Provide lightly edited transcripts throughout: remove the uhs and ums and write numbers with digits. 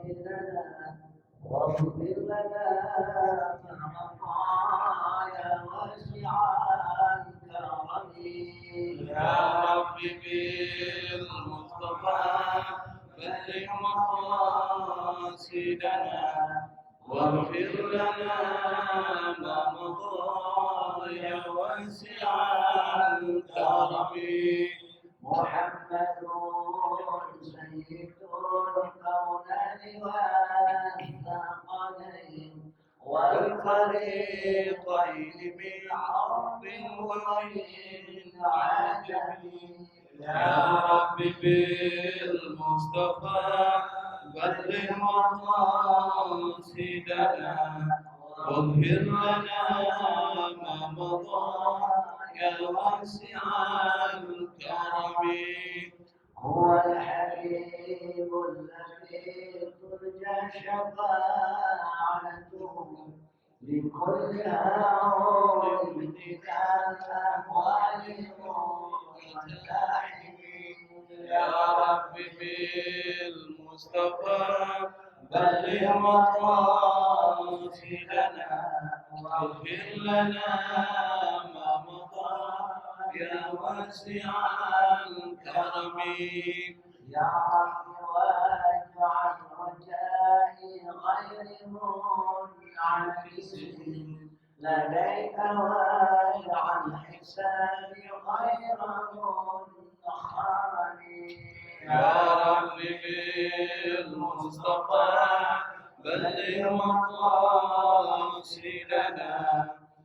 لنا واغفر لنا خطايا واسعا كرمي يا رب بالمصطفى بلغ مقاصدنا واغفر لنا ما مضى يا واسع الكرم. محمد سيد الكونين والثقلين والفريقين من عرب ومن عجم. يا رب بالمصطفى بلغ مقاصدنا واغفر لنا ما مضى يا واسع الكرم. هو الحبيب الذي ترجى شفاعته لكل هول من الأهوال والملاحم. يا رب بالمصطفى بلغ مقاصدنا واغفر لنا ما مضى يا واسع الكرم. يا رب واجعل رجائي غير منعكس لديك واجعل حسابي غير منخرم. يا رب بالمصطفى بلغ مقاصدنا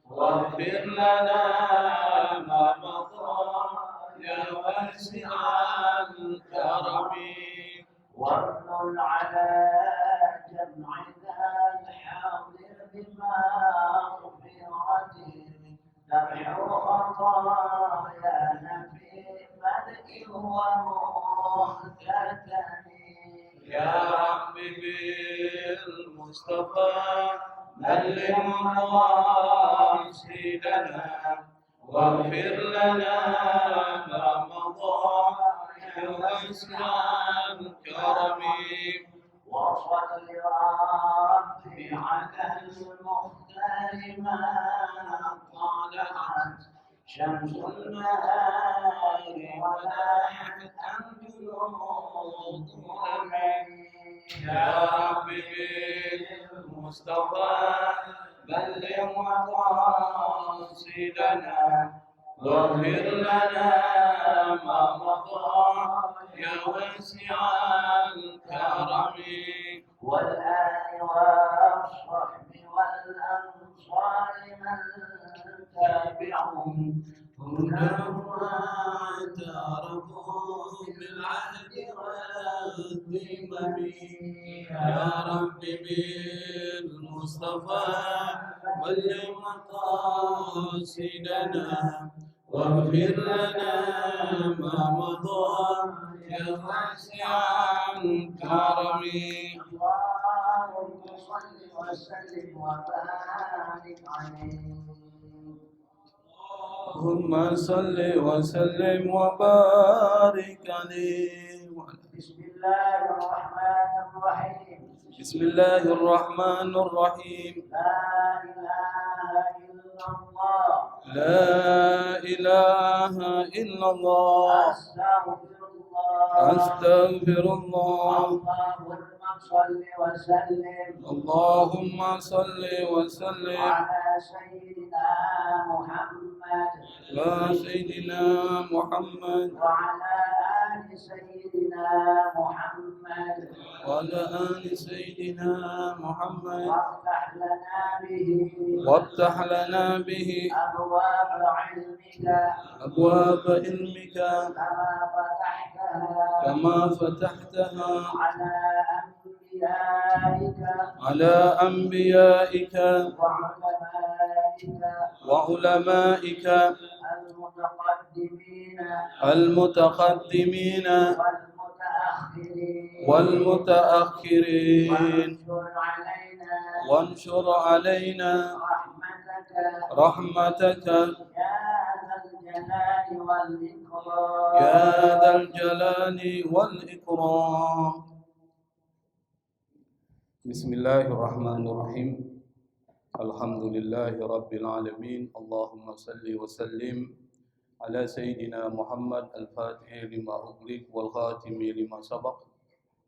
واغفر لنا ما مضى يا واسع الكرم. وارض على جمعنا الحاضر بمغفرته تمحو خطايانا في بدء ومختتم. يا رب بالمصطفى بلغ مقاصدنا واغفر لنا ما مضى يا واسع الكرم. وصل ربي على المختار ما طلعت شمس النهار ولاحت أنجم الظلم. يا رب بالمصطفى بلغ مقاصدنا واغفر لنا ما مضى يا واسع الكرم. والآل والصحب والأنصار من تابعهم هداهم واعترفوا بالعهد والذمم. يا رب بالمصطفى بلغ مقاصدنا واغفر لنا ما مضى يا واسع الكرم. اللهم صل وسلم وبارك عليه. اللهم صل وسلم وبارك عليه. بسم الله الرحمن الرحيم. بسم الله الرحمن الرحيم. لا إله إلا الله. لا إله إلا الله. أستغفر الله. أستغفر الله. اللهم صل وسلم. اللهم صل وسلم على سيدنا محمد. على سيدنا محمد وعلى آل سيدنا محمد. وعلى آل سيدنا محمد. وافتح لنا به وافتح لنا به أبواب علمك أبواب علمك كما فتحتها كما فتحتها على أنبيائك على أنبيائك وعلمائك وعلمائك المتقدمين المتقدمين والمتأخرين. وانشر علينا رحمتك يا ذا الجلال والإكرام. يا ذا الجلال والإكرام. Bismillahirrahmanirrahim. Alhamdulillahi rabbil alamin. Allahumma salli wa sallim ala sayyidina Muhammad al-Fatih lima ughliq wal khatimi lima sabaq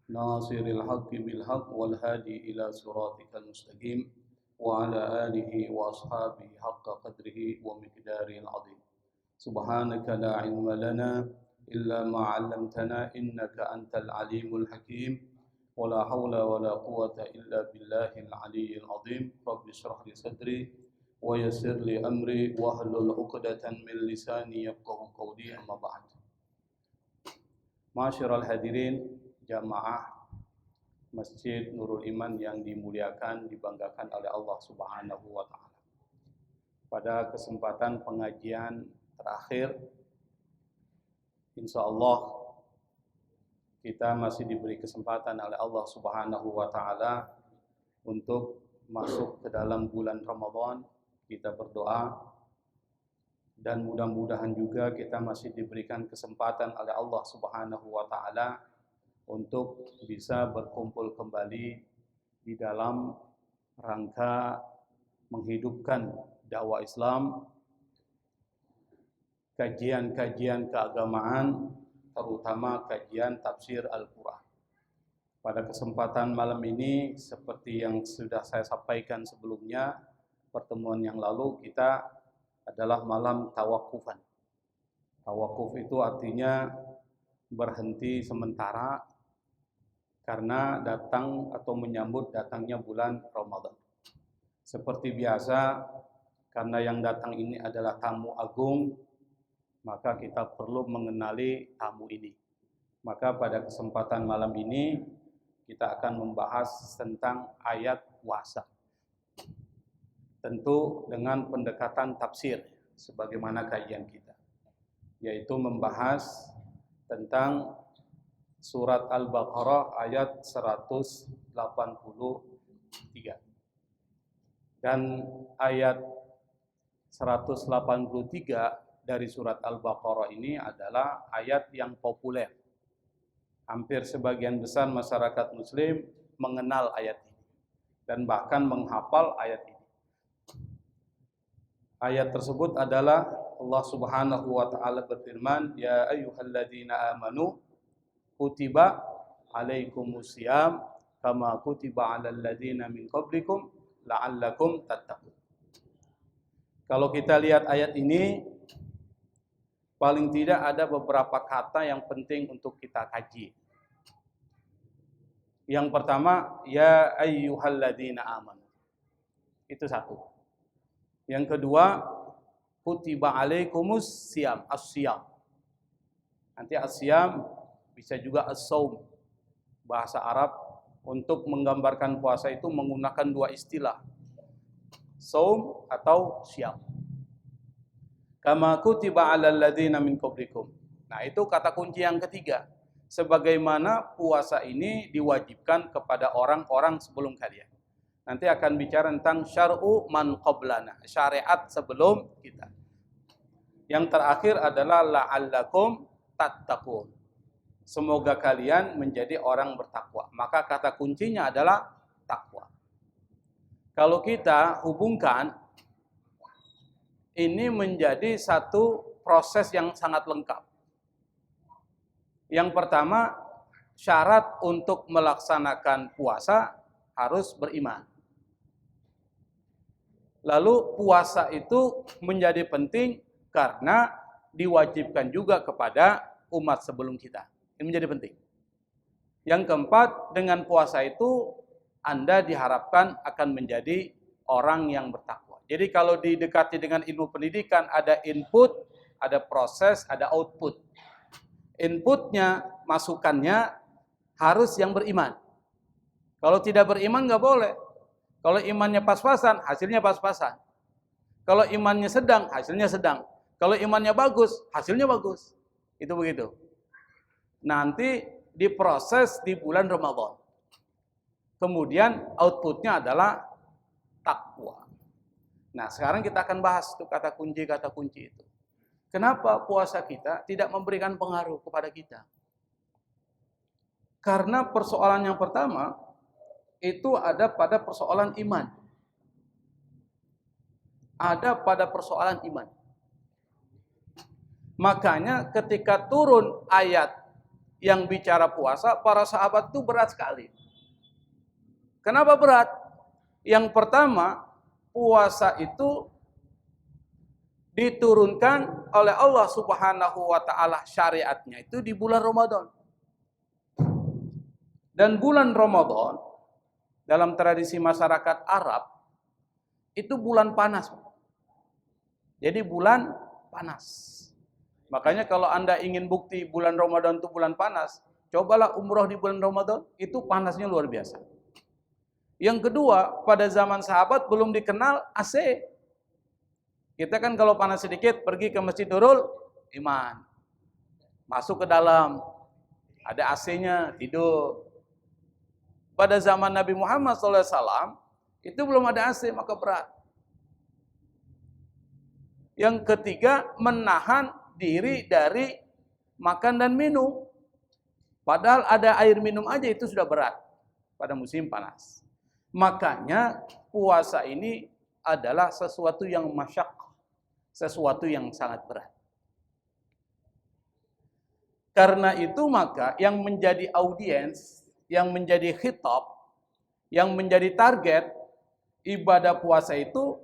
nasiril haqqi bil haqq wal hadi ila siratikal mustaqim wa ala alihi wa ashabihi haqqa qadrihi wa miqdaril azim. Subhanaka la ilma lana illa ma 'allamtana innaka antal alimul hakim. ولا حول ولا قوة إلا بالله العلي العظيم رب اشرح لي صدري ويسر لي أمري واحلل عقدة من لساني يفقهوا قولي أما بعد. Masyiral hadirin jamaah Masjid Nurul Iman yang dimuliakan, dibanggakan oleh Allah Subhanahu wa taala. Pada kesempatan pengajian terakhir, insyaallah kita masih diberi kesempatan oleh Allah Subhanahu wa taala untuk masuk ke dalam bulan Ramadan. Kita berdoa dan mudah-mudahan juga kita masih diberikan kesempatan oleh Allah Subhanahu wa taala untuk bisa berkumpul kembali di dalam rangka menghidupkan dakwah Islam, kajian-kajian keagamaan, terutama kajian tafsir Al-Quran. Pada kesempatan malam ini, seperti yang sudah saya sampaikan sebelumnya, pertemuan yang lalu, kita adalah malam tawakufan. Tawakuf itu artinya berhenti sementara karena datang atau menyambut datangnya bulan Ramadan. Seperti biasa, karena yang datang ini adalah tamu agung, maka kita perlu mengenali tamu ini. Maka pada kesempatan malam ini kita akan membahas tentang ayat puasa. Tentu dengan pendekatan tafsir sebagaimana kajian kita, yaitu membahas tentang surat Al-Baqarah ayat 183 dan ayat 183 dari surat Al-Baqarah ini adalah ayat yang populer. Hampir sebagian besar masyarakat muslim mengenal ayat ini dan bahkan menghafal ayat ini. Ayat tersebut adalah Allah Subhanahu wa taala berfirman, "Ya ayyuhalladzina amanu kutiba alaikumusiyam kama kutiba 'alal ladzina min qablikum la'allakum tattaqun." Kalau kita lihat ayat ini, paling tidak ada beberapa kata yang penting untuk kita kaji. Yang pertama, ya ayyuhalladzina amanu. Itu satu. Yang kedua, kutiba alaikumus siyam, as-siyam. Nanti as-siyam bisa juga as-saum. Bahasa Arab untuk menggambarkan puasa itu menggunakan dua istilah. Saum atau siyam. Kama kutiba 'alal ladzina min qablikum. Nah, itu kata kunci yang ketiga. Sebagaimana puasa ini diwajibkan kepada orang-orang sebelum kalian. Nanti akan bicara tentang syar'u man qablana, syariat sebelum kita. Yang terakhir adalah la'allakum tattaqun. Semoga kalian menjadi orang bertakwa. Maka kata kuncinya adalah takwa. Kalau kita hubungkan, ini menjadi satu proses yang sangat lengkap. Yang pertama, syarat untuk melaksanakan puasa harus beriman. Lalu puasa itu menjadi penting karena diwajibkan juga kepada umat sebelum kita. Ini menjadi penting. Yang keempat, dengan puasa itu Anda diharapkan akan menjadi orang yang bertakwa. Jadi kalau didekati dengan ilmu pendidikan, ada input, ada proses, ada output. Inputnya, masukannya harus yang beriman. Kalau tidak beriman nggak boleh. Kalau imannya pas-pasan, hasilnya pas-pasan. Kalau imannya sedang, hasilnya sedang. Kalau imannya bagus, hasilnya bagus. Itu begitu. Nanti diproses di bulan Ramadan. Kemudian outputnya adalah takwa. Nah, sekarang kita akan bahas tuh kata kunci itu. Kenapa puasa kita tidak memberikan pengaruh kepada kita? Karena persoalan yang pertama, itu ada pada persoalan iman. Ada pada persoalan iman. Makanya ketika turun ayat yang bicara puasa, para sahabat itu berat sekali. Kenapa berat? Yang pertama, puasa itu diturunkan oleh Allah Subhanahu wa taala syariatnya itu di bulan Ramadan. Dan bulan Ramadan dalam tradisi masyarakat Arab itu bulan panas. Jadi bulan panas. Makanya kalau Anda ingin bukti bulan Ramadan itu bulan panas, cobalah umroh di bulan Ramadan, itu panasnya luar biasa. Yang kedua, pada zaman sahabat belum dikenal AC. Kita kan kalau panas sedikit pergi ke Masjid Nurul Iman. Masuk ke dalam, ada AC-nya, tidur. Pada zaman Nabi Muhammad SAW, itu belum ada AC, maka berat. Yang ketiga, menahan diri dari makan dan minum. Padahal ada air minum aja itu sudah berat pada musim panas. Makanya puasa ini adalah sesuatu yang masyak, sesuatu yang sangat berat. Karena itu maka yang menjadi audiens, yang menjadi khitab, yang menjadi target ibadah puasa itu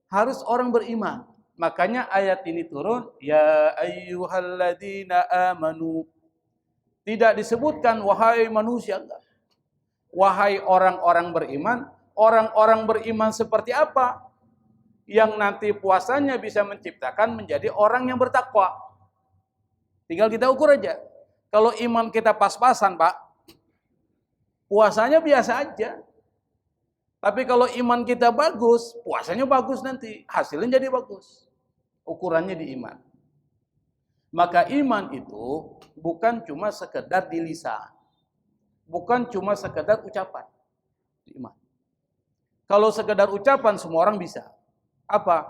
harus orang beriman. Makanya ayat ini turun, ya ayyuhalladzina amanu. Tidak disebutkan wahai manusia, enggak. Wahai orang-orang beriman. Orang-orang beriman seperti apa? Yang nanti puasanya bisa menciptakan menjadi orang yang bertakwa. Tinggal kita ukur aja. Kalau iman kita pas-pasan, Pak, puasanya biasa aja. Tapi kalau iman kita bagus, puasanya bagus nanti. Hasilnya jadi bagus. Ukurannya di iman. Maka iman itu bukan cuma sekedar di lisan. Bukan cuma sekedar ucapan. Iman. Kalau sekedar ucapan semua orang bisa. Apa?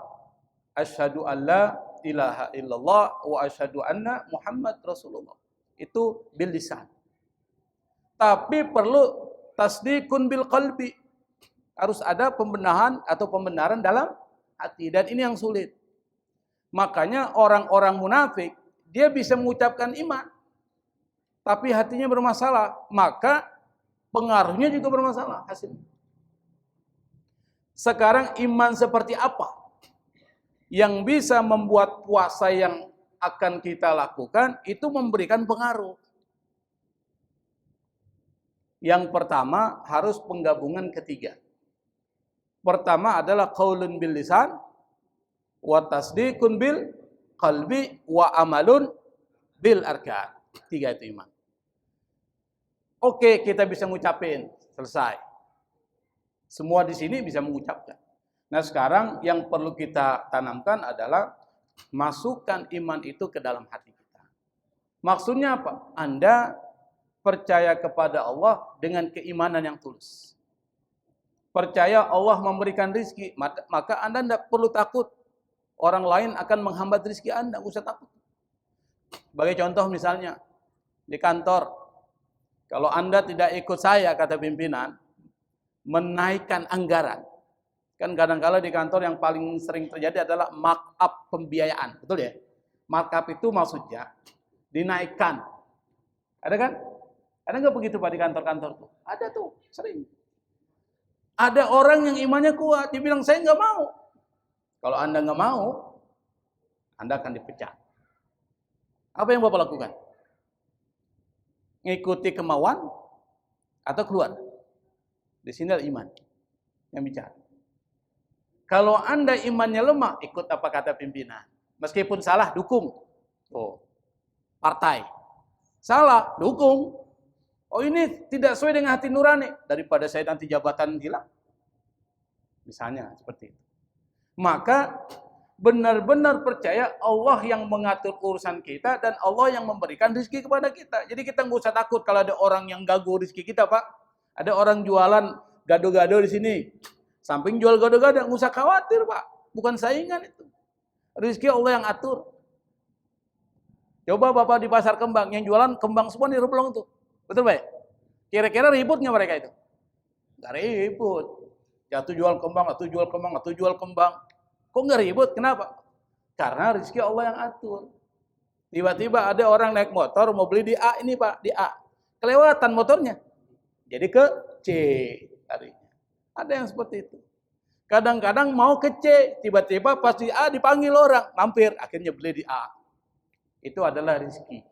Asyhadu alla ilaha illallah wa asyhadu anna Muhammad Rasulullah. Itu bil lisan. Tapi perlu tasdikun bil qalbi. Harus ada pembenahan atau pembenaran dalam hati. Dan ini yang sulit. Makanya orang-orang munafik, dia bisa mengucapkan iman. Tapi hatinya bermasalah. Maka pengaruhnya juga bermasalah hasilnya. Sekarang iman seperti apa? Yang bisa membuat puasa yang akan kita lakukan, itu memberikan pengaruh. Yang pertama harus penggabungan ketiga. Pertama adalah qaulun bil lisan, wa tasdiqun bil qalbi, wa amalun bil arkan. Tiga itu iman. Oke, kita bisa ngucapin, selesai. Semua di sini bisa mengucapkan. Nah, sekarang yang perlu kita tanamkan adalah masukkan iman itu ke dalam hati kita. Maksudnya apa? Anda percaya kepada Allah dengan keimanan yang tulus. Percaya Allah memberikan rizki, maka Anda tidak perlu takut orang lain akan menghambat rizki Anda, tidak usah takut. Sebagai contoh misalnya, di kantor, kalau Anda tidak ikut saya, kata pimpinan, menaikkan anggaran. Kan kadang-kala di kantor yang paling sering terjadi adalah markup pembiayaan, betul ya? Markup itu maksudnya dinaikkan. Ada kan? Ada nggak begitu Pak di kantor-kantor tuh? Ada tuh, sering. Ada orang yang imannya kuat, dia bilang saya nggak mau. Kalau Anda nggak mau, Anda akan dipecat. Apa yang Bapak lakukan? Ngikuti kemauan atau keluar? Di sini ada iman yang bicara. Kalau Anda imannya lemah, ikut apa kata pimpinan. Meskipun salah, dukung. Oh, partai. Salah, dukung. Oh, ini tidak sesuai dengan hati nurani. Daripada saya nanti jabatan hilang. Misalnya seperti itu. Maka benar-benar percaya Allah yang mengatur urusan kita dan Allah yang memberikan rezeki kepada kita. Jadi kita nggak usah takut kalau ada orang yang ganggu rezeki kita, Pak. Ada orang jualan gado-gado di sini. Samping jual gado-gado, nggak usah khawatir, Pak. Bukan saingan itu. Rezeki Allah yang atur. Coba Bapak di pasar kembang, yang jualan kembang semua di Reblong tuh. Betul, Pak? Kira-kira ribut nggak mereka itu? Nggak ribut. Jatuh jual kembang, atau jual kembang, atau jual kembang. Kok nggak ribut? Kenapa? Karena rezeki Allah yang atur. Tiba-tiba ada orang naik motor mau beli di A ini Pak, di A. Kelewatan motornya. Jadi ke C harinya. Ada yang seperti itu. Kadang-kadang mau ke C, tiba-tiba pas di A dipanggil orang, mampir, akhirnya beli di A. Itu adalah rezeki.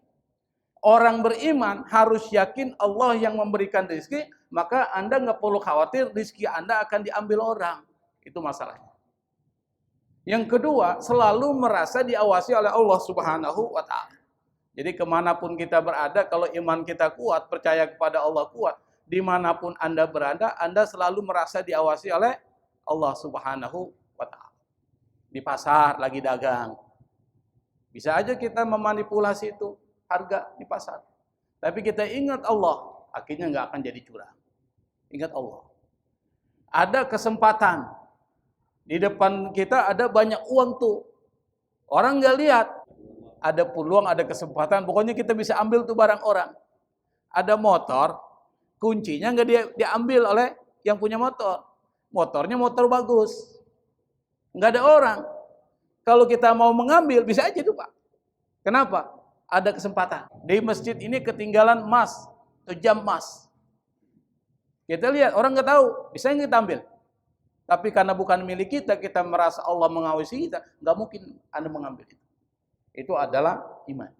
Orang beriman harus yakin Allah yang memberikan rezeki, maka Anda nggak perlu khawatir rezeki Anda akan diambil orang. Itu masalahnya. Yang kedua, selalu merasa diawasi oleh Allah Subhanahu wa Ta'ala. Jadi kemanapun kita berada, kalau iman kita kuat, percaya kepada Allah kuat, dimanapun Anda berada, Anda selalu merasa diawasi oleh Allah Subhanahu wa Ta'ala. Di pasar lagi dagang, bisa aja kita memanipulasi itu harga di pasar. Tapi kita ingat Allah, akhirnya nggak akan jadi curang. Ingat Allah. Ada kesempatan. Di depan kita ada banyak uang tuh. Orang nggak lihat. Ada peluang, ada kesempatan. Pokoknya kita bisa ambil tuh barang orang. Ada motor, kuncinya nggak diambil oleh yang punya motor. Motornya motor bagus. Nggak ada orang. Kalau kita mau mengambil, bisa aja tuh Pak. Kenapa? Ada kesempatan. Di masjid ini ketinggalan emas, atau jam emas. Kita lihat, orang nggak tahu, bisa kita ambil. Tapi karena bukan milik kita, kita merasa Allah mengawasi kita, nggak mungkin Anda mengambil itu. Itu adalah iman.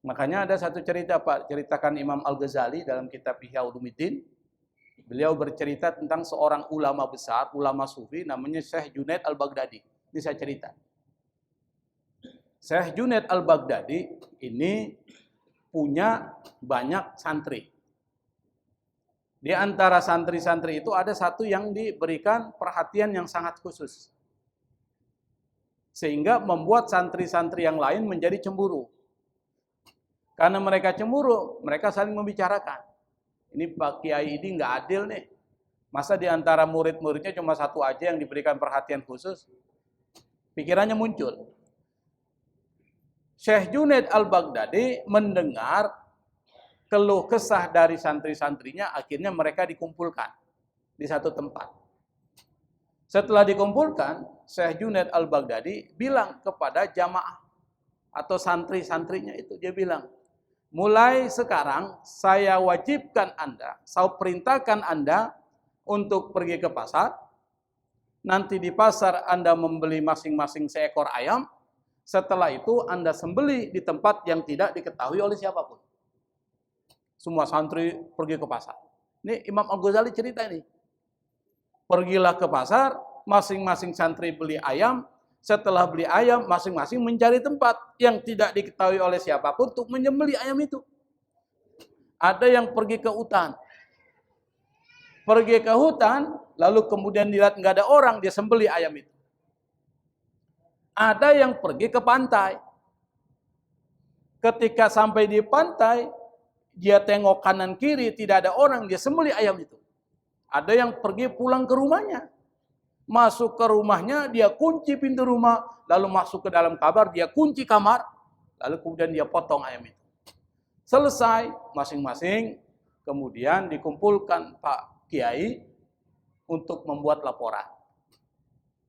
Makanya ada satu cerita Pak, ceritakan Imam Al-Ghazali dalam kitab Ihya Ulumuddin. Beliau bercerita tentang seorang ulama besar, ulama sufi, namanya Syekh Junaid Al-Baghdadi. Ini saya cerita. Syekh Junaid Al-Baghdadi ini punya banyak santri. Di antara santri-santri itu ada satu yang diberikan perhatian yang sangat khusus. Sehingga membuat santri-santri yang lain menjadi cemburu. Karena mereka cemburu, mereka saling membicarakan. Ini Pak Kiai ini nggak adil nih. Masa di antara murid-muridnya cuma satu aja yang diberikan perhatian khusus? Pikirannya muncul. Syekh Junaid Al-Baghdadi mendengar keluh kesah dari santri-santrinya, akhirnya mereka dikumpulkan di satu tempat. Setelah dikumpulkan, Syekh Junaid Al-Baghdadi bilang kepada jamaah atau santri-santrinya itu, dia bilang, mulai sekarang saya wajibkan Anda, saya perintahkan Anda untuk pergi ke pasar. Nanti di pasar Anda membeli masing-masing seekor ayam. Setelah itu Anda sembelih di tempat yang tidak diketahui oleh siapapun. Semua santri pergi ke pasar. Ini Imam Al-Ghazali cerita ini. Pergilah ke pasar, masing-masing santri beli ayam. Setelah beli ayam, masing-masing mencari tempat yang tidak diketahui oleh siapapun untuk menyembelih ayam itu. Ada yang pergi ke hutan. Pergi ke hutan, lalu kemudian dilihat nggak ada orang, dia sembelih ayam itu. Ada yang pergi ke pantai. Ketika sampai di pantai, dia tengok kanan kiri, tidak ada orang, dia sembelih ayam itu. Ada yang pergi pulang ke rumahnya. Masuk ke rumahnya, dia kunci pintu rumah, lalu masuk ke dalam kamar, dia kunci kamar, lalu kemudian dia potong ayam itu. Selesai, masing-masing, kemudian dikumpulkan Pak Kiai untuk membuat laporan.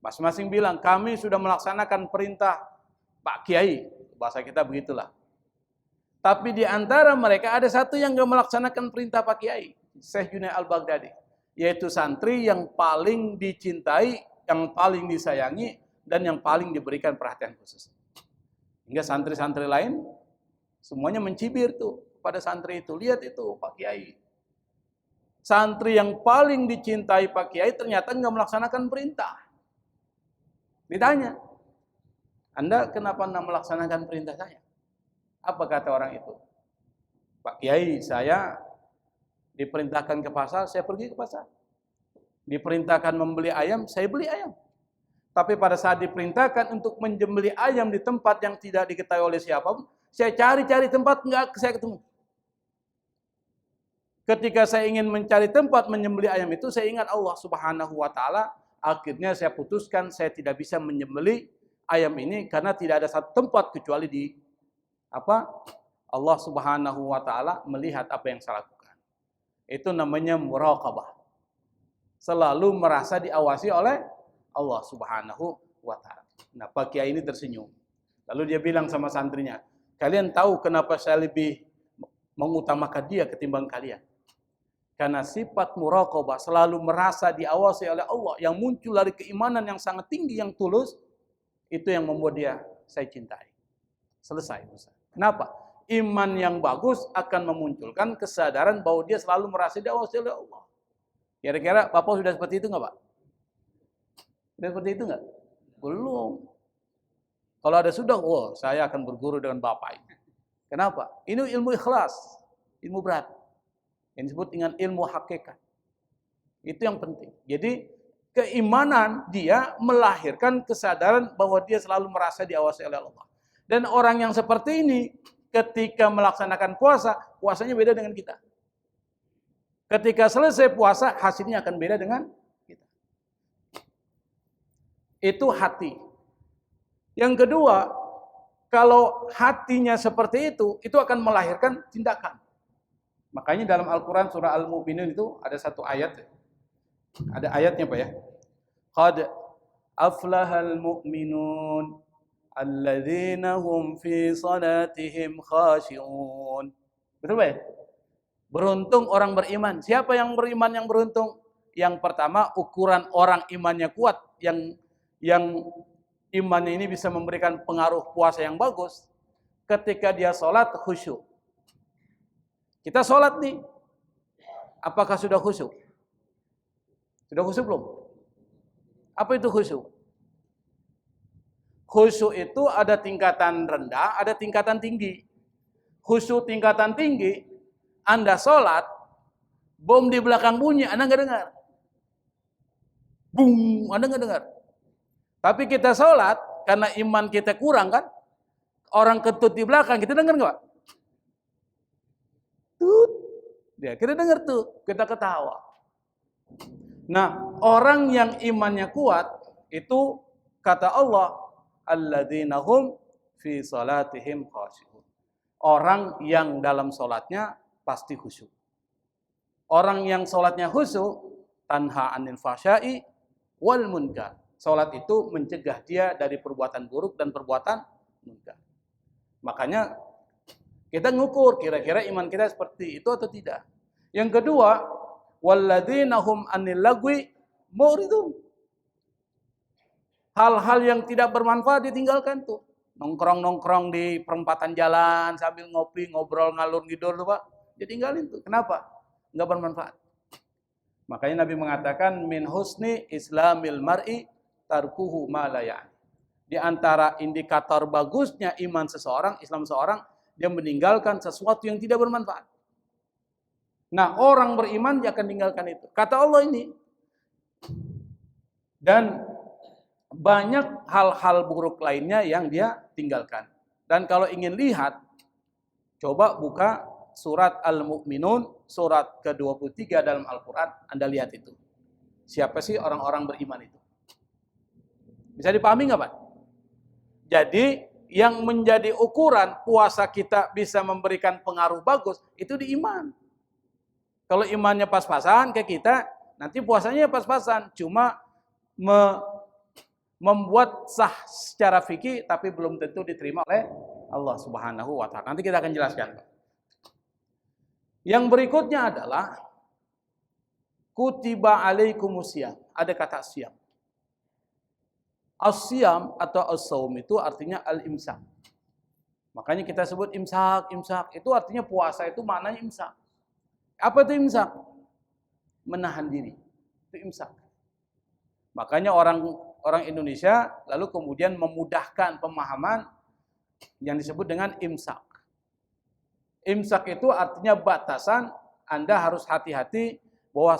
Masing-masing bilang, kami sudah melaksanakan perintah Pak Kiai. Bahasa kita begitulah. Tapi di antara mereka ada satu yang tidak melaksanakan perintah Pak Kiai, Syekh Junaid Al-Baghdadi, yaitu santri yang paling dicintai, yang paling disayangi, dan yang paling diberikan perhatian khusus. Hingga santri-santri lain semuanya mencibir tuh pada santri itu. Lihat itu Pak Kiai. Santri yang paling dicintai Pak Kiai ternyata nggak melaksanakan perintah. Ditanya, Anda kenapa nggak melaksanakan perintah saya? Apa kata orang itu? Pak Kiai, saya diperintahkan ke pasar, saya pergi ke pasar. Diperintahkan membeli ayam, saya beli ayam. Tapi pada saat diperintahkan untuk menyembelih ayam di tempat yang tidak diketahui oleh siapapun, saya cari-cari tempat, nggak saya ketemu. Ketika saya ingin mencari tempat menyembelih ayam itu, saya ingat Allah Subhanahu wa Ta'ala. Akhirnya saya putuskan saya tidak bisa menyembelih ayam ini karena tidak ada satu tempat kecuali di Allah Subhanahu wa Ta'ala melihat apa yang saya lakukan. Itu namanya muraqabah. Selalu merasa diawasi oleh Allah Subhanahu wa taala. Nah, Pak Kiai ini tersenyum. Lalu dia bilang sama santrinya, "Kalian tahu kenapa saya lebih mengutamakan dia ketimbang kalian? Karena sifat muraqabah selalu merasa diawasi oleh Allah yang muncul dari keimanan yang sangat tinggi, yang tulus, itu yang membuat dia saya cintai." Selesai. Kenapa? Iman yang bagus akan memunculkan kesadaran bahwa dia selalu merasa diawasi oleh Allah. Kira-kira Bapak sudah seperti itu nggak, Pak? Sudah seperti itu nggak? Belum. Kalau ada sudah, saya akan berguru dengan Bapak ini. Kenapa? Ini ilmu ikhlas, ilmu berat. Yang disebut dengan ilmu hakikat. Itu yang penting. Jadi keimanan dia melahirkan kesadaran bahwa dia selalu merasa diawasi oleh Allah. Dan orang yang seperti ini ketika melaksanakan puasa, puasanya beda dengan kita. Ketika selesai puasa, hasilnya akan beda dengan kita. Itu hati. Yang kedua, kalau hatinya seperti itu akan melahirkan tindakan. Makanya dalam Al-Quran surah Al-Mu'minun itu ada satu ayat. Ada ayatnya Pak ya. Qad aflahal mu'minun alladzina hum fi salatihim khashi'un. Betul Pak ya? Beruntung orang beriman. Siapa yang beriman yang beruntung? Yang pertama, ukuran orang imannya kuat, yang imannya ini bisa memberikan pengaruh puasa yang bagus. Ketika dia sholat khusyuk. Kita sholat nih, apakah sudah khusyuk? Sudah khusyuk belum? Apa itu khusyuk? Khusyuk itu ada tingkatan rendah, ada tingkatan tinggi. Khusyuk tingkatan tinggi, Anda sholat, bom di belakang bunyi, Anda nggak dengar. Bung, Anda nggak dengar. Tapi kita sholat, karena iman kita kurang kan, orang kentut di belakang, kita dengar nggak? Tut, ya, kita dengar tuh, kita ketawa. Nah, orang yang imannya kuat, itu kata Allah, alladzina hum fi salatihim khashi'un. Orang yang dalam sholatnya pasti khusyuk. Orang yang sholatnya khusyuk, tanha anil fahsya'i wal munkar. Sholat itu mencegah dia dari perbuatan buruk dan perbuatan munkar. Makanya kita ngukur kira-kira iman kita seperti itu atau tidak. Yang kedua, walladzina hum anil lagwi mu'ridun. Hal-hal yang tidak bermanfaat ditinggalkan tuh. Nongkrong-nongkrong di perempatan jalan sambil ngopi, ngobrol ngalur ngidul tuh Pak. Ditinggalin tuh. Kenapa? Enggak bermanfaat. Makanya Nabi mengatakan min husni islamil mar'i tarkuhu ma la ya'ni. Di antara indikator bagusnya iman seseorang, Islam seseorang, dia meninggalkan sesuatu yang tidak bermanfaat. Nah, orang beriman dia akan tinggalkan itu. Kata Allah ini. Dan banyak hal-hal buruk lainnya yang dia tinggalkan. Dan kalau ingin lihat, coba buka surat Al-Mu'minun, surat ke-23 dalam Al-Quran, Anda lihat itu. Siapa sih orang-orang beriman itu? Bisa dipahami nggak Pak? Jadi, yang menjadi ukuran puasa kita bisa memberikan pengaruh bagus, itu di iman. Kalau imannya pas-pasan ke kita, nanti puasanya pas-pasan. Cuma membuat sah secara fikih, tapi belum tentu diterima oleh Allah Subhanahu wa ta'ala. Nanti kita akan jelaskan. Yang berikutnya adalah kutiba alaikumusiyam. Ada kata siyam. As-siyam atau as-saum itu artinya al-imsak. Makanya kita sebut imsak. Imsak itu artinya puasa, itu maknanya imsak. Apa itu imsak? Menahan diri. Itu imsak. Makanya orang Indonesia lalu kemudian memudahkan pemahaman yang disebut dengan imsak. Imsak itu artinya batasan, Anda harus hati-hati bahwa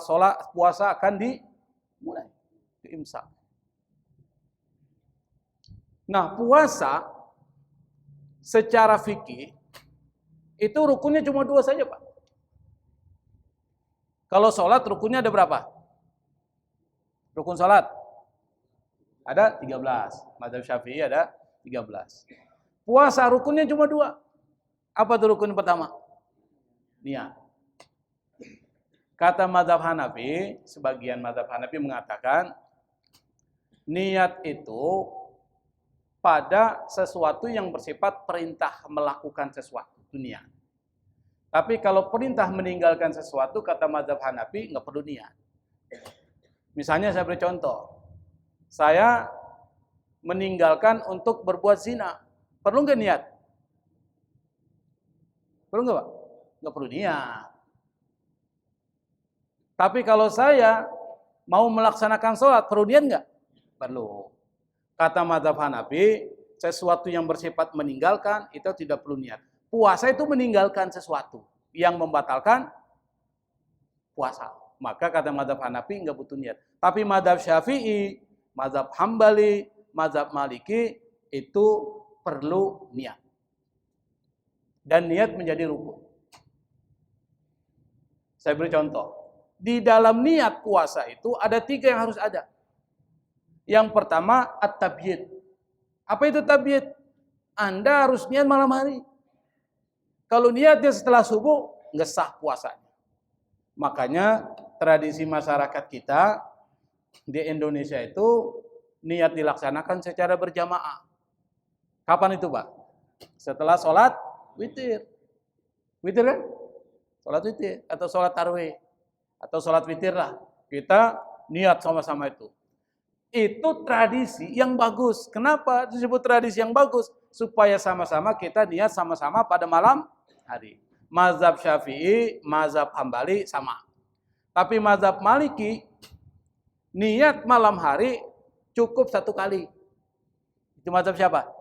puasa akan dimulai. Itu imsak. Nah, puasa secara fikih itu rukunnya cuma 2 saja, Pak. Kalau sholat rukunnya ada berapa? Rukun sholat ada 13. Mazhab Syafi'i ada 13. Puasa rukunnya cuma 2. Apa tuh rukun pertama? Niat. Kata mazhab Hanafi, sebagian mazhab Hanafi mengatakan niat itu pada sesuatu yang bersifat perintah melakukan sesuatu, itu niat. Tapi kalau perintah meninggalkan sesuatu, kata mazhab Hanafi nggak perlu niat. Misalnya saya beri contoh, saya meninggalkan untuk berbuat zina, perlu nggak niat? Perlu nggak, Pak? Nggak perlu niat. Tapi kalau saya mau melaksanakan sholat, perlu niat nggak? Perlu. Kata mazhab Hanafi, sesuatu yang bersifat meninggalkan itu tidak perlu niat. Puasa itu meninggalkan sesuatu yang membatalkan puasa. Maka kata mazhab Hanafi nggak butuh niat. Tapi mazhab Syafi'i, mazhab Hambali, mazhab Maliki itu perlu niat. Dan niat menjadi rukun. Saya beri contoh. Di dalam niat puasa itu ada 3 yang harus ada. Yang pertama, at-tabyid. Apa itu tabyid? Anda harus niat malam hari. Kalau niatnya setelah subuh, nggak sah puasanya. Makanya tradisi masyarakat kita di Indonesia itu niat dilaksanakan secara berjamaah. Kapan itu, Pak? Setelah sholat witir. Witir kan? Sholat witir atau sholat tarawih atau sholat witir lah. Kita niat sama-sama itu. Itu tradisi yang bagus. Kenapa disebut tradisi yang bagus? Supaya sama-sama kita niat sama-sama pada malam hari. Mazhab Syafi'i, mazhab Hambali sama. Tapi mazhab Maliki, niat malam hari cukup 1 kali. Itu mazhab siapa?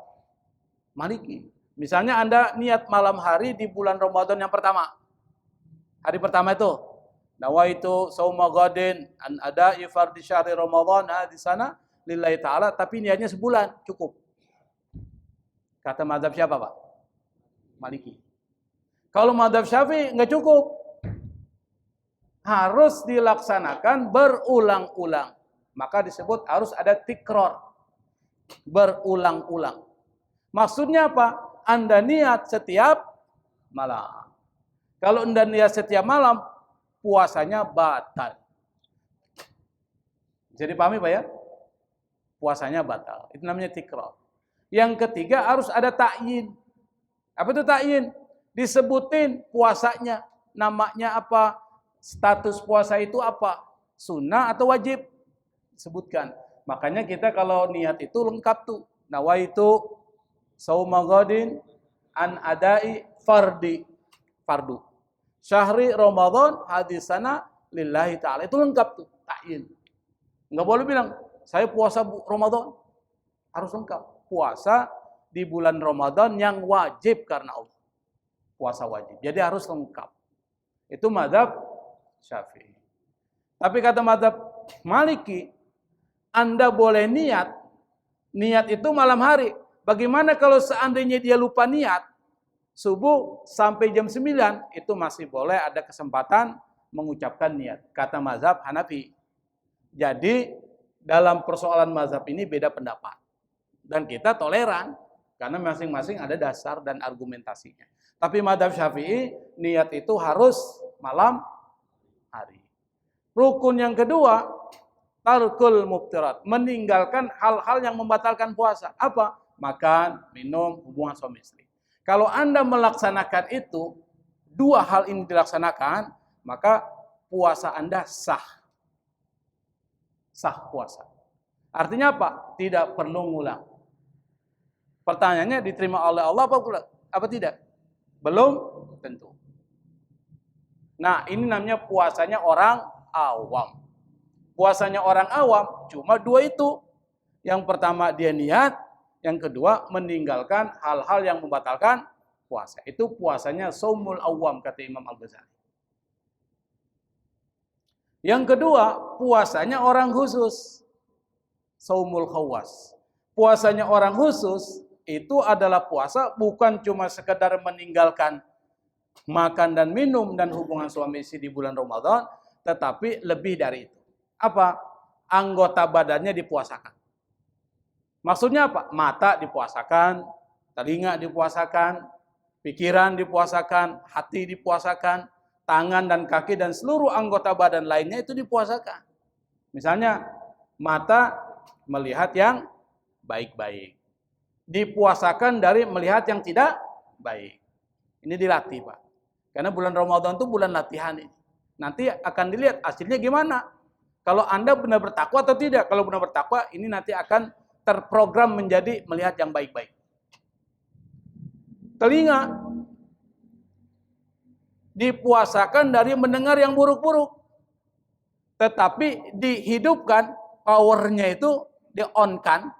Maliki. Misalnya Anda niat malam hari di bulan Ramadan yang pertama. Hari pertama itu, nawaitu sauma ghadin an ada'i fardhi syahri Ramadan di sana lillahi ta'ala, tapi niatnya sebulan cukup. Kata mazhab siapa, Pak? Maliki. Kalau mazhab Syafi'i enggak cukup. Harus dilaksanakan berulang-ulang. Maka disebut harus ada tikror. Berulang-ulang. Maksudnya apa? Anda niat setiap malam. Kalau Anda niat setiap malam, puasanya batal. Bisa dipahami, Pak ya? Puasanya batal. Itu namanya tikror. Yang ketiga harus ada ta'yin. Apa itu ta'yin? Disebutin puasanya. Namanya apa? Status puasa itu apa? Sunnah atau wajib? Sebutkan. Makanya kita kalau niat itu lengkap tuh. Nawaitu sauma ghadin an adai fardu. Syahri Ramadan hadisana lillahi ta'ala. Itu lengkap tuh, ta'yin. Enggak boleh bilang, saya puasa Ramadan. Harus lengkap. Puasa di bulan Ramadan yang wajib karena Allah. Puasa wajib. Jadi harus lengkap. Itu mazhab Syafi'i. Tapi kata mazhab Maliki, Anda boleh niat. Niat itu malam hari. Bagaimana kalau seandainya dia lupa niat? Subuh sampai jam 9 itu masih boleh ada kesempatan mengucapkan niat. Kata mazhab Hanafi. Jadi dalam persoalan mazhab ini beda pendapat. Dan kita toleran. Karena masing-masing ada dasar dan argumentasinya. Tapi mazhab Syafi'i, niat itu harus malam hari. Rukun yang kedua, tarkul mubtirat. Meninggalkan hal-hal yang membatalkan puasa. Apa? Makan, minum, hubungan suami istri. Kalau Anda melaksanakan itu, 2 hal ini dilaksanakan, maka puasa Anda sah. Sah puasa. Artinya apa? Tidak perlu ngulang. Pertanyaannya, diterima oleh Allah apa tidak? Belum tentu. Nah, ini namanya puasanya orang awam. Puasanya orang awam cuma 2 itu. Yang pertama dia niat, yang kedua meninggalkan hal-hal yang membatalkan puasa. Itu puasanya shaumul awam kata Imam Al-Ghazali. Yang kedua, puasanya orang khusus. Shaumul khawas. Puasanya orang khusus itu adalah puasa bukan cuma sekedar meninggalkan makan dan minum dan hubungan suami istri di bulan Ramadan, tetapi lebih dari itu. Apa? Anggota badannya dipuasakan. Maksudnya apa? Mata dipuasakan, telinga dipuasakan, pikiran dipuasakan, hati dipuasakan, tangan dan kaki dan seluruh anggota badan lainnya itu dipuasakan. Misalnya mata melihat yang baik-baik. Dipuasakan dari melihat yang tidak baik. Ini dilatih, Pak. Karena bulan Ramadan itu bulan latihan ini. Nanti akan dilihat hasilnya gimana. Kalau Anda benar bertakwa atau tidak. Kalau benar bertakwa, ini nanti akan terprogram menjadi melihat yang baik-baik. Telinga dipuasakan dari mendengar yang buruk-buruk. Tetapi dihidupkan, powernya itu di-on-kan.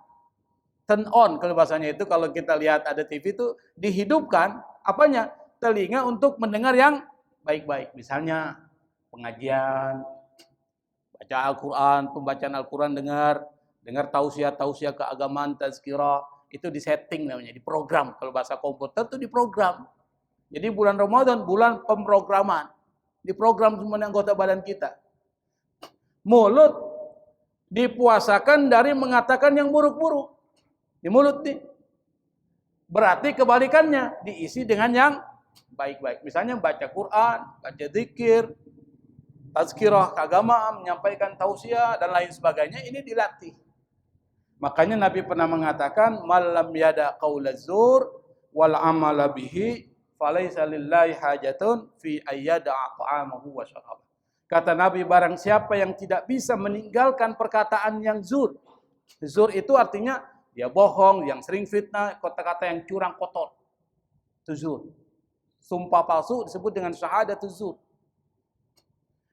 Turn on kalau bahasanya itu, kalau kita lihat ada TV itu dihidupkan, apanya? Telinga untuk mendengar yang baik-baik. Misalnya pengajian, baca Al-Quran, pembacaan Al-Quran, dengar tausiah-tausiah keagamaan, tazkirah, itu disetting namanya, diprogram. Kalau bahasa komputer itu diprogram. Jadi bulan Ramadan, bulan pemrograman. Diprogram semua anggota badan kita. Mulut dipuasakan dari mengatakan yang buruk-buruk. Di mulut nih. Berarti kebalikannya, diisi dengan yang baik-baik. Misalnya baca Quran, baca zikir, tazkirah keagamaan, menyampaikan tausiah dan lain sebagainya, ini dilatih. Makanya Nabi pernah mengatakan, "Malam yada qaulaz zur wal amala bihi falaisa lillahi hajatun fi ayyada'a ta'amahu wa syarabahu." Kata Nabi, barang siapa yang tidak bisa meninggalkan perkataan yang zur. Zur itu artinya dia bohong, yang sering fitnah, kata-kata yang curang, kotor. Itu zur. Sumpah palsu disebut dengan syahadatul zur.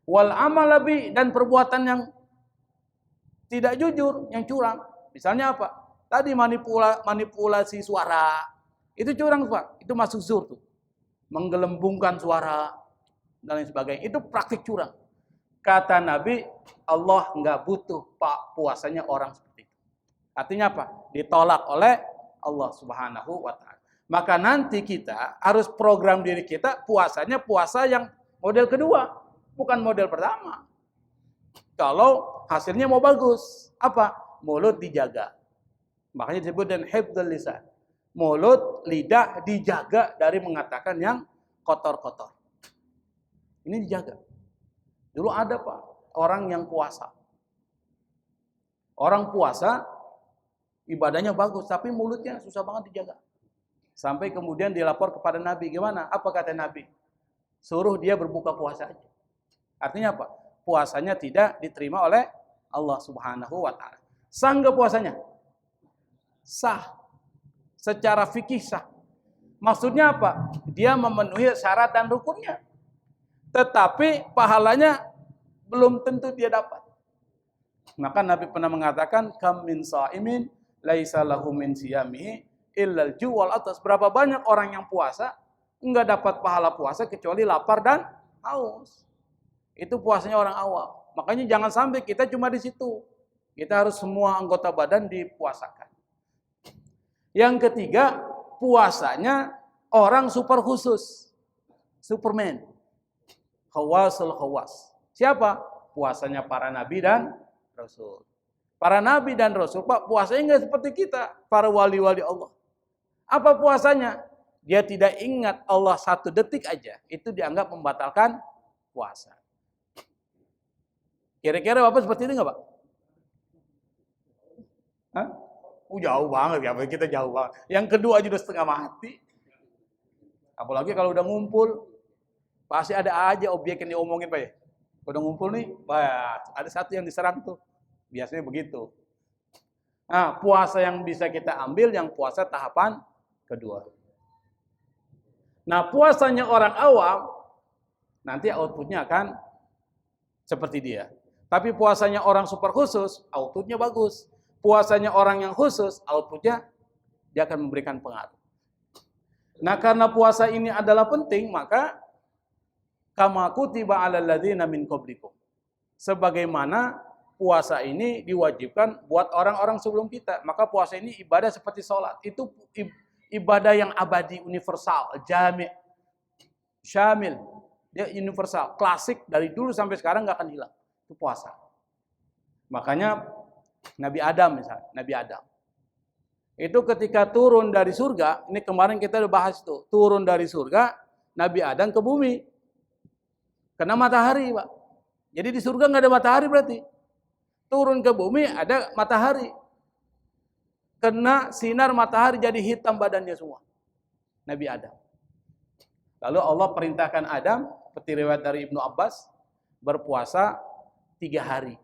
Wal amala bi, dan perbuatan yang tidak jujur, yang curang. Misalnya apa? Tadi manipulasi suara. Itu curang, Pak. Itu masuk zur tuh. Menggelembungkan suara dan lain sebagainya. Itu praktik curang. Kata Nabi, Allah enggak butuh puasanya orang seperti itu. Artinya apa? Ditolak oleh Allah Subhanahu wa taala. Maka nanti kita harus program diri kita puasanya puasa yang model kedua, bukan model pertama. Kalau hasilnya mau bagus, apa? Mulut dijaga. Makanya disebut dengan hifdzul lisan. Mulut, lidah dijaga dari mengatakan yang kotor-kotor. Ini dijaga. Dulu ada, Pak, orang yang puasa. Orang puasa ibadahnya bagus, tapi mulutnya susah banget dijaga. Sampai kemudian dilapor kepada Nabi. Gimana? Apa kata Nabi? Suruh dia berbuka puasa aja. Artinya apa? Puasanya tidak diterima oleh Allah Subhanahu wa taala. Sah enggak puasanya? Sah. Secara fikih sah. Maksudnya apa? Dia memenuhi syarat dan rukunnya. Tetapi pahalanya belum tentu dia dapat. Maka Nabi pernah mengatakan, kam min shaimin laisa lahu min siyamihi illal ju' wal atas. Berapa banyak orang yang puasa enggak dapat pahala puasa kecuali lapar dan haus. Itu puasanya orang awam. Makanya jangan sampai kita cuma di situ. Kita harus semua anggota badan dipuasakan. Yang ketiga, puasanya orang super khusus. Superman. Khawasul khawas. Siapa? Puasanya para nabi dan rasul. Para nabi dan rasul, Pak, puasanya enggak seperti kita, para wali-wali Allah. Apa puasanya? Dia tidak ingat Allah 1 detik aja, itu dianggap membatalkan puasa. Kira-kira Bapak seperti itu enggak, Pak? Hah? Jauh banget ya, kita jauh banget. Yang kedua aja udah setengah mati. Apalagi kalau udah ngumpul, pasti ada aja objek yang diomongin, Pak ya. Udah ngumpul nih, ada satu yang diserang tuh. Biasanya begitu. Nah, puasa yang bisa kita ambil yang puasa tahapan kedua. Nah, puasanya orang awam nanti outputnya akan seperti dia. Tapi puasanya orang super khusus, outputnya bagus. Puasanya orang yang khusus, outputnya dia akan memberikan pengaruh. Nah, karena puasa ini adalah penting, maka kama kutiba 'alal ladzina min qablikum. Sebagaimana puasa ini diwajibkan buat orang-orang sebelum kita, maka puasa ini ibadah seperti sholat. Itu ibadah yang abadi, universal, jami', syamil. Dia universal, klasik dari dulu sampai sekarang nggak akan hilang. Itu puasa. Makanya Nabi Adam misalnya, Nabi Adam. Itu ketika turun dari surga, ini kemarin kita udah bahas tuh, turun dari surga, Nabi Adam ke bumi. Kena matahari, Pak. Jadi di surga nggak ada matahari berarti. Turun ke bumi ada matahari. Kena sinar matahari jadi hitam badannya semua. Nabi Adam. Lalu Allah perintahkan Adam, seperti riwayat dari Ibnu Abbas, berpuasa 3 hari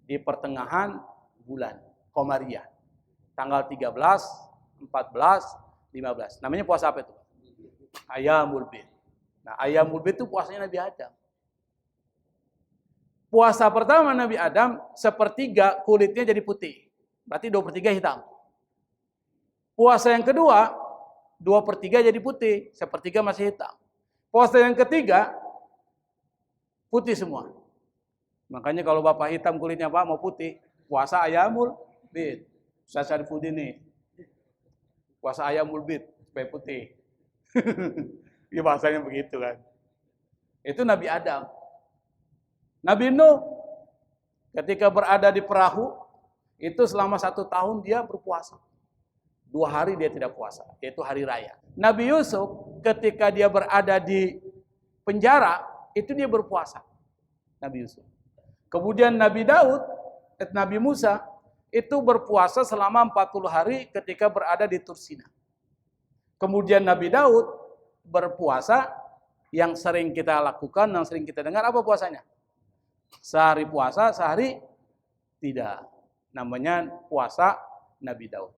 di pertengahan bulan Qamariyah. Tanggal 13, 14, 15. Namanya puasa apa itu? Ayyamul Bid. Nah, Ayyamul Bid itu puasanya Nabi Adam. Puasa pertama Nabi Adam, sepertiga kulitnya jadi putih. Berarti 2/3 hitam. Puasa yang kedua, 2/3 jadi putih, sepertiga masih hitam. Puasa yang ketiga, putih semua. Makanya kalau bapak hitam kulitnya Pak mau putih, puasa Ayyamul Bid. Saya Syarifuddin nih. Puasa Ayyamul Bid supaya putih. Ya bahasanya begitu kan. Itu Nabi Adam. Nabi Nuh ketika berada di perahu itu selama 1 tahun dia berpuasa. 2 hari dia tidak puasa, yaitu hari raya. Nabi Yusuf ketika dia berada di penjara itu dia berpuasa. Nabi Yusuf. Kemudian Nabi Daud, Nabi Musa itu berpuasa selama 40 hari ketika berada di Tursina. Kemudian Nabi Daud berpuasa yang sering kita lakukan, yang sering kita dengar apa puasanya? Sehari puasa, sehari tidak. Namanya puasa Nabi Daud.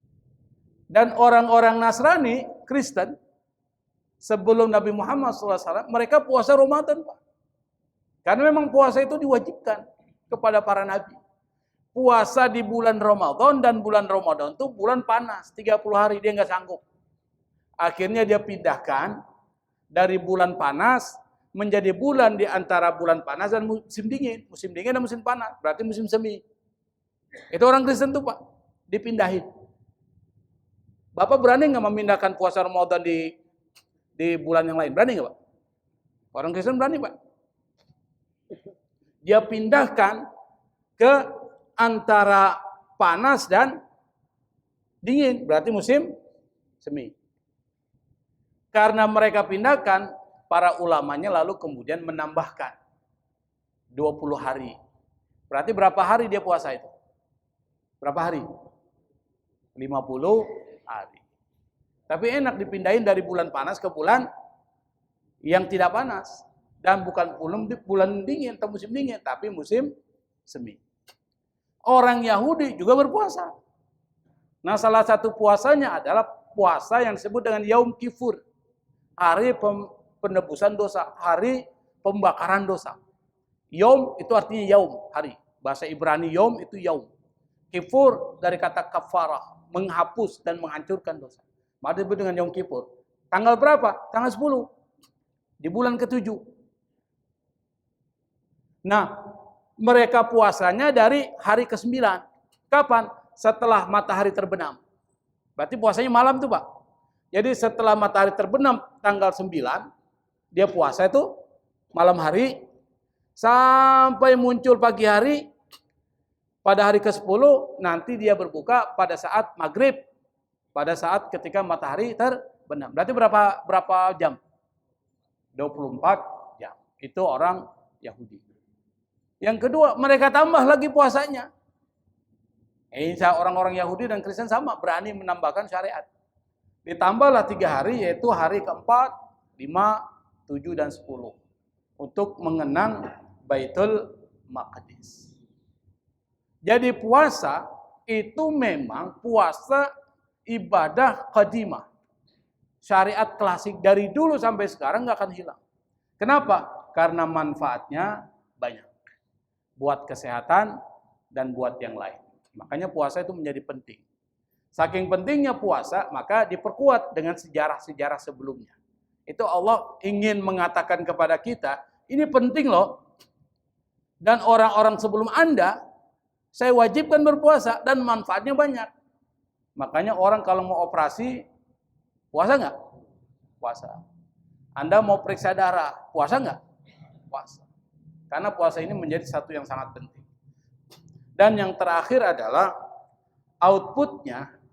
Dan orang-orang Nasrani, Kristen, sebelum Nabi Muhammad SAW, mereka puasa Ramadan, Pak. Karena memang puasa itu diwajibkan kepada para nabi. Puasa di bulan Ramadan, dan bulan Ramadan itu bulan panas, 30 hari dia nggak sanggup. Akhirnya dia pindahkan dari bulan panas menjadi bulan di antara bulan panas dan musim dingin. Musim dingin dan musim panas, berarti musim semi. Itu orang Kristen tuh Pak, dipindahin. Bapak berani nggak memindahkan puasa Ramadan di bulan yang lain? Berani nggak Pak? Orang Kristen berani Pak. Dia pindahkan ke antara panas dan dingin, berarti musim semi. Karena mereka pindahkan, para ulamanya lalu kemudian menambahkan 20 hari. Berarti berapa hari dia puasa itu? Berapa hari? 50 hari. Tapi enak dipindahin dari bulan panas ke bulan yang tidak panas. Dan bukan bulan dingin atau musim dingin, tapi musim semi. Orang Yahudi juga berpuasa. Nah, salah satu puasanya adalah puasa yang disebut dengan Yaum Kippur. Hari penebusan dosa, hari pembakaran dosa. Yom itu artinya yaum, hari. Bahasa Ibrani Yom itu yaum. Kippur dari kata kafarah, menghapus dan menghancurkan dosa. Maka disebut dengan Yom Kippur. Tanggal berapa? Tanggal 10. Di bulan ke-7. Nah, mereka puasanya dari hari ke-9. Kapan? Setelah matahari terbenam. Berarti puasanya malam tuh Pak. Jadi setelah matahari terbenam tanggal 9, dia puasa itu malam hari sampai muncul pagi hari. Pada hari ke-10 nanti dia berbuka pada saat maghrib, pada saat ketika matahari terbenam. Berarti berapa jam? 24 jam. Itu orang Yahudi. Yang kedua, mereka tambah lagi puasanya. Orang-orang Yahudi dan Kristen sama, berani menambahkan syariat. Ditambahlah 3 hari, yaitu hari ke-4, 5, 7, dan 10. Untuk mengenang Baitul Maqdis. Jadi puasa itu memang puasa ibadah qadimah. Syariat klasik dari dulu sampai sekarang nggak akan hilang. Kenapa? Karena manfaatnya banyak. Buat kesehatan dan buat yang lain. Makanya puasa itu menjadi penting. Saking pentingnya puasa, maka diperkuat dengan sejarah-sejarah sebelumnya. Itu Allah ingin mengatakan kepada kita, ini penting loh. Dan orang-orang sebelum Anda, saya wajibkan berpuasa dan manfaatnya banyak. Makanya orang kalau mau operasi, puasa nggak? Puasa. Anda mau periksa darah, puasa nggak? Puasa. Karena puasa ini menjadi satu yang sangat penting. Dan yang terakhir adalah outputnya,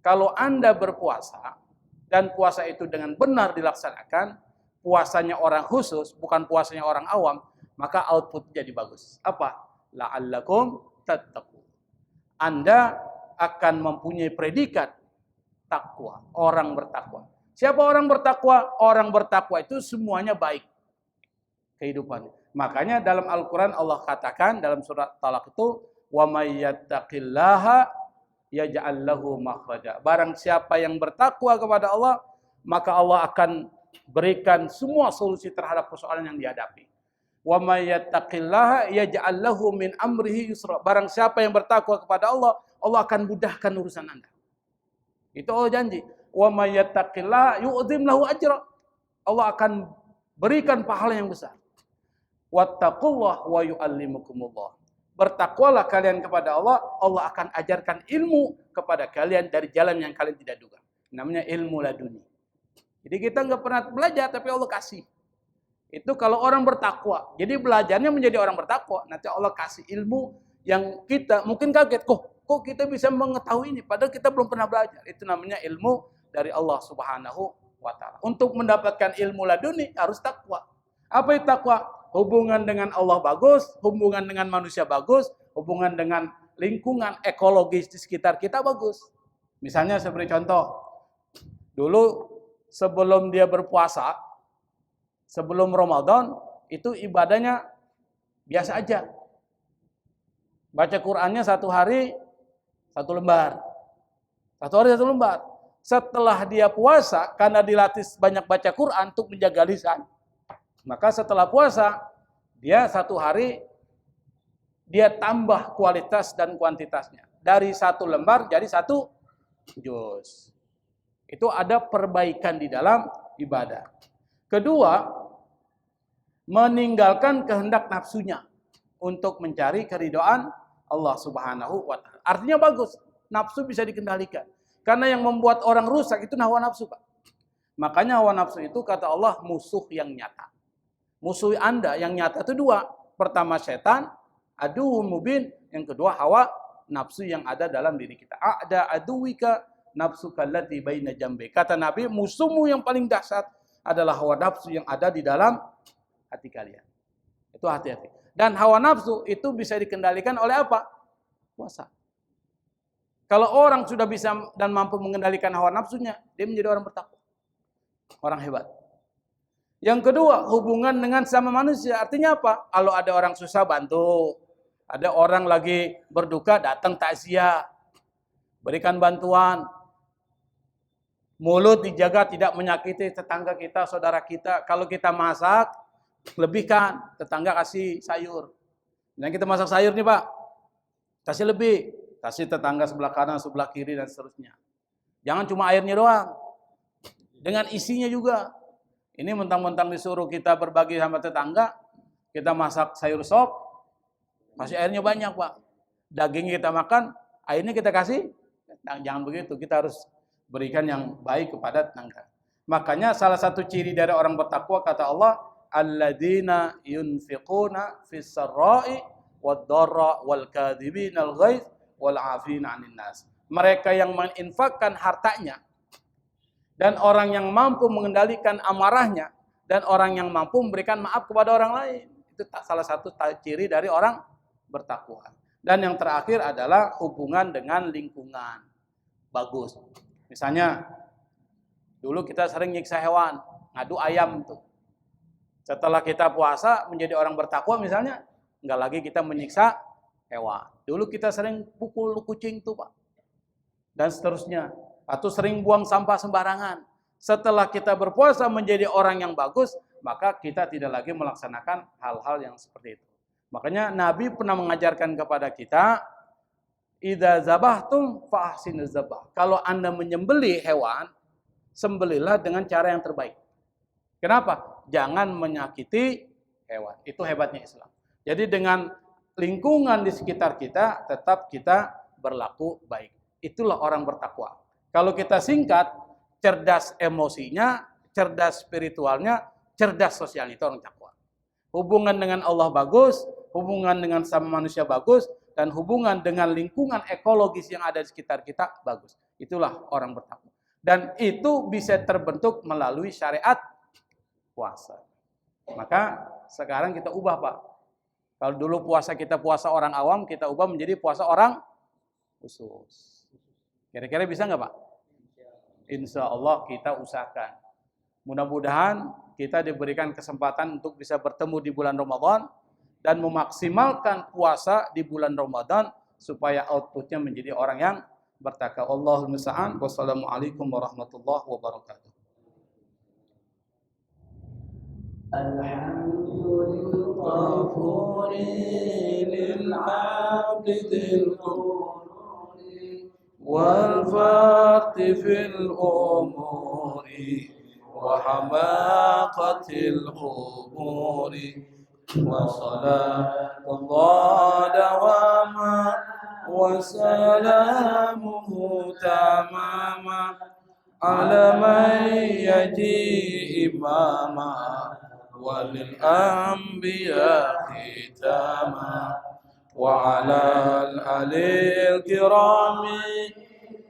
kalau Anda berpuasa dan puasa itu dengan benar dilaksanakan, puasanya orang khusus, bukan puasanya orang awam, maka output jadi bagus. Apa? La'allakum tattaqun. Anda akan mempunyai predikat takwa, orang bertakwa. Siapa orang bertakwa? Orang bertakwa itu semuanya baik kehidupannya. Makanya dalam Al-Quran Allah katakan dalam surat Talaq itu, wa may yattaqillaha yaj'al lahu makhraja. Barang siapa yang bertakwa kepada Allah, maka Allah akan berikan semua solusi terhadap persoalan yang dihadapi. Wa may yattaqillaha yaj'al lahu min amrihi yusra. Barang siapa yang bertakwa kepada Allah, Allah akan mudahkan urusan Anda. Itu Allah janji. Wa may yattaqillaha yu'dzim lahu ajra. Allah akan berikan pahala yang besar. Wattaqullah wa yu'allimukumullah. Bertakwalah kalian kepada Allah, Allah akan ajarkan ilmu kepada kalian dari jalan yang kalian tidak duga. Namanya ilmu laduni. Jadi kita nggak pernah belajar, tapi Allah kasih. Itu kalau orang bertakwa. Jadi belajarnya menjadi orang bertakwa. Nanti Allah kasih ilmu yang kita mungkin kaget. Kok kita bisa mengetahui ini? Padahal kita belum pernah belajar. Itu namanya ilmu dari Allah Subhanahu wa Ta'ala. Untuk mendapatkan ilmu laduni harus takwa. Apa itu takwa? Hubungan dengan Allah bagus, hubungan dengan manusia bagus, hubungan dengan lingkungan ekologis di sekitar kita bagus. Misalnya saya beri contoh. Dulu sebelum dia berpuasa, sebelum Ramadan, itu ibadahnya biasa aja. Baca Qur'annya satu hari, satu lembar. Satu hari, satu lembar. Setelah dia puasa, karena dilatih banyak baca Qur'an untuk menjaga lisan. Maka setelah puasa, dia satu hari, dia tambah kualitas dan kuantitasnya. Dari satu lembar jadi satu juz. Itu ada perbaikan di dalam ibadah. Kedua, meninggalkan kehendak nafsunya untuk mencari keridhaan Allah Subhanahu wa Ta'ala. Artinya bagus, nafsu bisa dikendalikan. Karena yang membuat orang rusak itu hawa nafsu, Pak. Makanya hawa nafsu itu kata Allah musuh yang nyata. Musuh Anda yang nyata itu dua. Pertama setan, adu mubin. Yang kedua hawa nafsu yang ada dalam diri kita. A'da aduwika nafsuka allati baina jambi. Kata Nabi, musuhmu yang paling dahsyat adalah hawa nafsu yang ada di dalam hati kalian. Itu hati-hati. Dan hawa nafsu itu bisa dikendalikan oleh apa? Puasa. Kalau orang sudah bisa dan mampu mengendalikan hawa nafsunya, dia menjadi orang bertakwa. Orang hebat. Yang kedua, hubungan dengan sama manusia. Artinya apa? Kalau ada orang susah, bantu. Ada orang lagi berduka, datang takziah. Berikan bantuan. Mulut dijaga tidak menyakiti tetangga kita, saudara kita. Kalau kita masak, lebihkan. Tetangga kasih sayur. Dan kita masak sayur nih Pak. Kasih lebih. Kasih tetangga sebelah kanan, sebelah kiri, dan seterusnya. Jangan cuma airnya doang. Dengan isinya juga. Ini mentang-mentang disuruh kita berbagi sama tetangga, kita masak sayur sop, kasih airnya banyak Pak. Daging kita makan, airnya kita kasih, nah, jangan begitu. Kita harus berikan yang baik kepada tetangga. Makanya salah satu ciri dari orang bertakwa kata Allah, alladzina yunfiquna fis sarra'i wad-dharra wal kadhibinal ghaiz wal 'afina 'anil nas. Mereka yang menginfakkan hartanya dan orang yang mampu mengendalikan amarahnya, dan orang yang mampu memberikan maaf kepada orang lain. Itu salah satu ciri dari orang bertakwa. Dan yang terakhir adalah hubungan dengan lingkungan. Bagus. Misalnya, dulu kita sering nyiksa hewan, ngadu ayam tuh. Setelah kita puasa menjadi orang bertakwa misalnya, enggak lagi kita menyiksa hewan. Dulu kita sering pukul kucing tuh Pak. Dan seterusnya. Atau sering buang sampah sembarangan. Setelah kita berpuasa menjadi orang yang bagus, maka kita tidak lagi melaksanakan hal-hal yang seperti itu. Makanya Nabi pernah mengajarkan kepada kita, idza zabahtum fa ahsinuz zabah. Kalau Anda menyembelih hewan, sembelihlah dengan cara yang terbaik. Kenapa? Jangan menyakiti hewan. Itu hebatnya Islam. Jadi dengan lingkungan di sekitar kita, tetap kita berlaku baik. Itulah orang bertakwa. Kalau kita singkat, cerdas emosinya, cerdas spiritualnya, cerdas sosial, itu orang takwa. Hubungan dengan Allah bagus, hubungan dengan sama manusia bagus, dan hubungan dengan lingkungan ekologis yang ada di sekitar kita bagus. Itulah orang bertakwa. Dan itu bisa terbentuk melalui syariat puasa. Maka sekarang kita ubah, Pak. Kalau dulu puasa kita puasa orang awam, kita ubah menjadi puasa orang khusus. Kira-kira bisa nggak, Pak? Insya Allah kita usahakan. Mudah-mudahan kita diberikan kesempatan untuk bisa bertemu di bulan Ramadan dan memaksimalkan puasa di bulan Ramadan supaya outputnya menjadi orang yang bertakwa. Allahumma musta'an. Wassalamualaikum warahmatullahi wabarakatuh. الغفور للعابد الغفور والفرد في الأمور وحماقة القبور وصلاة الله دواما وسلامه تماما على من يجيء إماما وللأنبياء ختاما وعلى الآل الكرام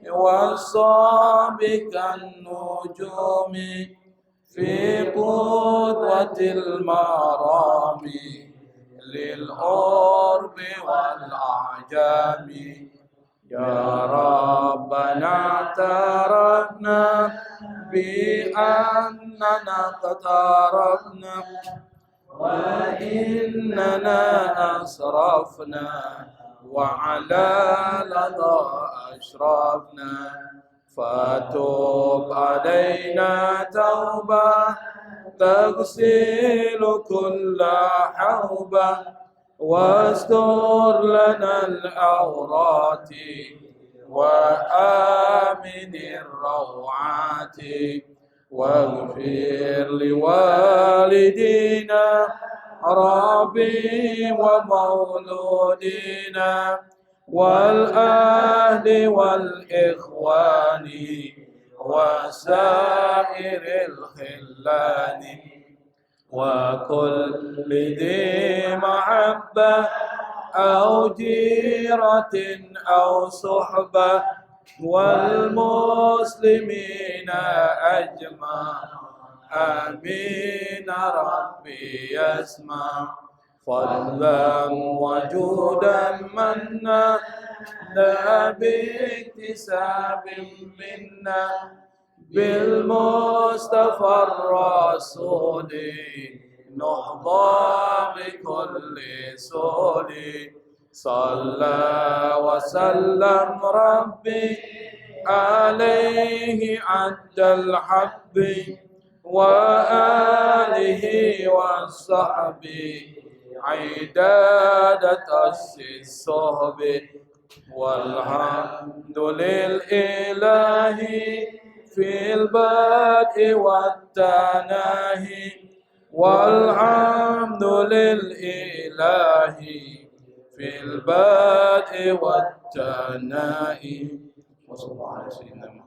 والصحب كالنجوم في قدوة المرام للقرب والأعجام يا ربنا اعترفنا بأننا اقترفنا وإننا أسرفنا وعلى لظى أشرفنا فتوب علينا توبة تغسل كل حوبة واستر لنا العورات وآمن الروعات واغفر لوالدينا ربي ومولودينا والأهل والإخوان وسائر الخلان وكل ذي محبة أو جيرة أو صحبة والمسلمين أجمع آمين ربي يسمع فضلا وجودا منا لا باكتساب منا بالمصطفى الرسول نحظى بكل سول صلى وسلم ربي عليه عد الحب وآله وصحبه عدادة الصحب والحمد لله في البدء والتناهي والحمد لله في البدء والتناهي وصلى الله على سيدنا محمد.